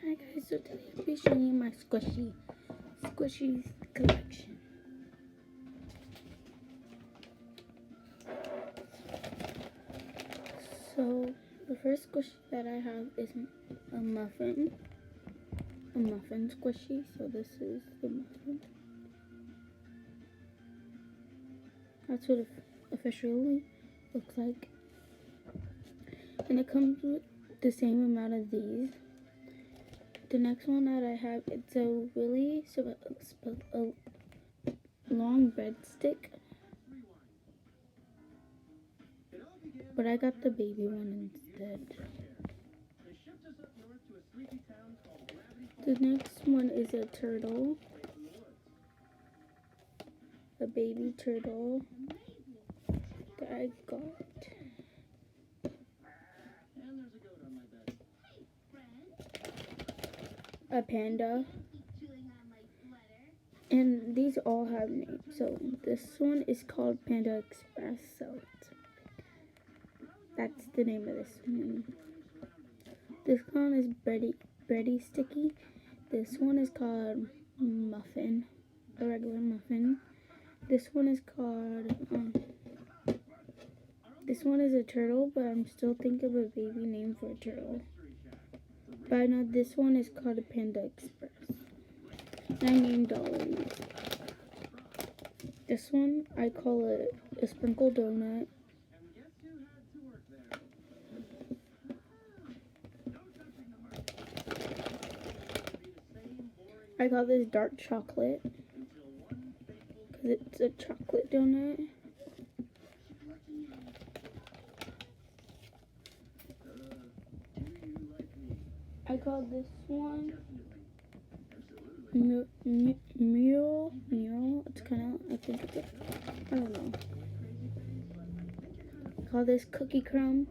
Hi guys, so today I'll be showing you my squishies collection. So the first squishy that I have is a muffin squishy. So this is the muffin. That's what it officially looks like, and it comes with the same amount of these. The next one that I have, it's a really a long breadstick, but I got the baby one instead. The next one is a turtle, a baby turtle that I got. A panda. And these all have names. So this one is called Panda Express. So that's the name of this one. This one is Bready Sticky. This one is called Muffin, a regular muffin. This one is called, this one is a turtle, but I'm still thinking of a baby name for a turtle. But I know this one is called a Panda Express. And I named all of these. This one, I call it a sprinkle donut. I call this dark chocolate because it's a chocolate donut. I call this one mural. It's kind of, I think it's I don't know. I call this cookie crumb.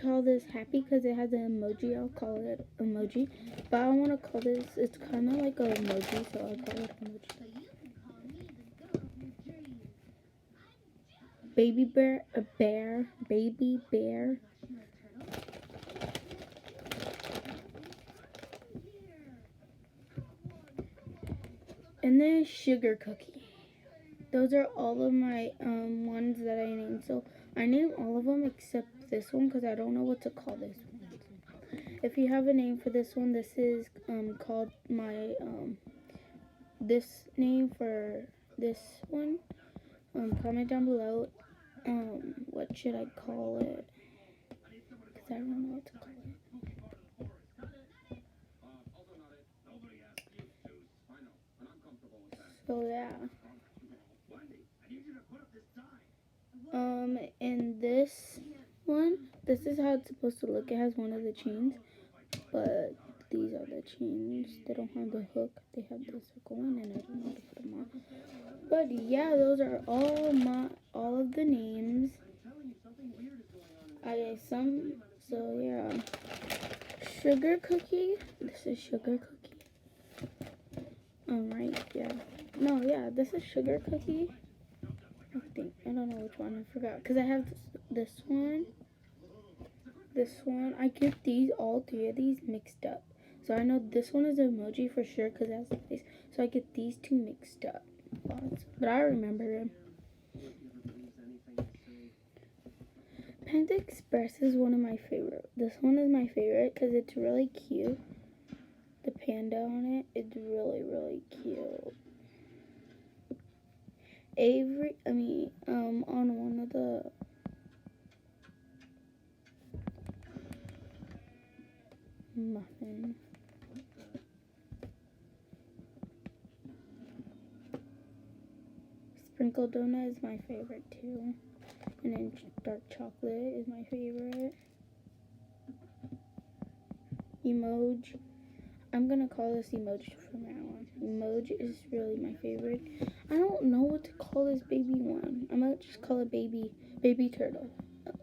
Call this happy because it has an emoji. I'll call it emoji. But I want to call this, it's kind of like an emoji, so I'll call it emoji. Baby bear, baby bear. And then sugar cookie. Those are all of my ones that I named. So I named all of them except this one because I don't know what to call this one. If you have a name for this one, this is called my this name for this one. Comment down below. What should I call it? Because I don't know what to call it. So yeah. And this one, this is how it's supposed to look. It has one of the chains, but these are the chains. They don't have the hook. They have the circle one, and I don't know how to put them on. But yeah, those are all of the names. So yeah. Sugar cookie. This is sugar cookie. Right, yeah. No, yeah, this is sugar cookie. I don't know which one. I forgot. Because I have this one. This one. I get all three of these mixed up. So I know this one is emoji for sure because it has the face. So I get these two mixed up. But I remember them. Panda Express is one of my favorite. This one is my favorite because it's really cute. The panda on it is really, really cute. On one of the muffin. Sprinkle donut is my favorite too. And then dark chocolate is my favorite. Emoji. I'm gonna call this emoji from now on. Emoji is really my favorite. I don't know what to call this baby one. I might just call it baby turtle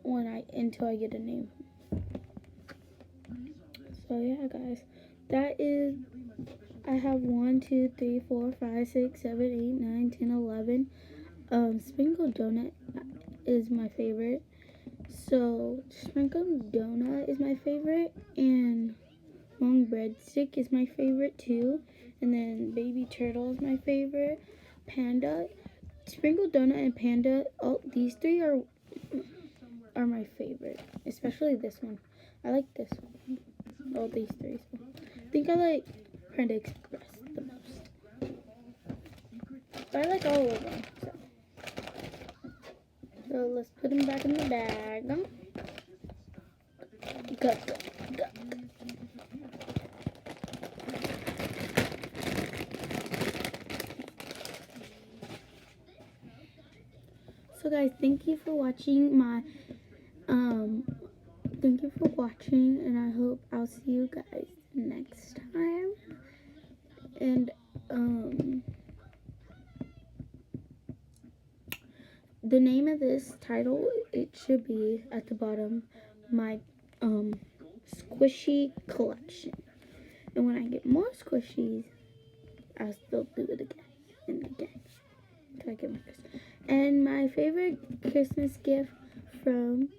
until I get a name. So yeah, guys, that is. I have 1, 2, 3, 4, 5, 6, 7, 8, 9, 10, 11. Sprinkle donut. is my favorite. So sprinkle donut is my favorite, and long breadstick is my favorite too. And then baby turtle is my favorite. Panda, sprinkle donut, and panda. All these three are my favorite. Especially this one. I like this one. All these three. So I think I like Panda Express the most. But I like all of them. So let's put them back in the bag. Go. So guys, thank you for watching my and I hope I'll see you guys next time. And the name of this title, it should be at the bottom, my squishy collection. And when I get more squishies, I'll still do it again and again until I get my Christmas. And my favorite Christmas gift from,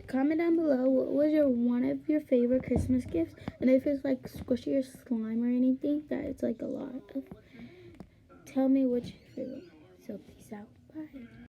comment down below what was one of your favorite Christmas gifts, and if it's like squishy or slime or anything that it's like a lot of, tell me which your favorite. So peace out, bye.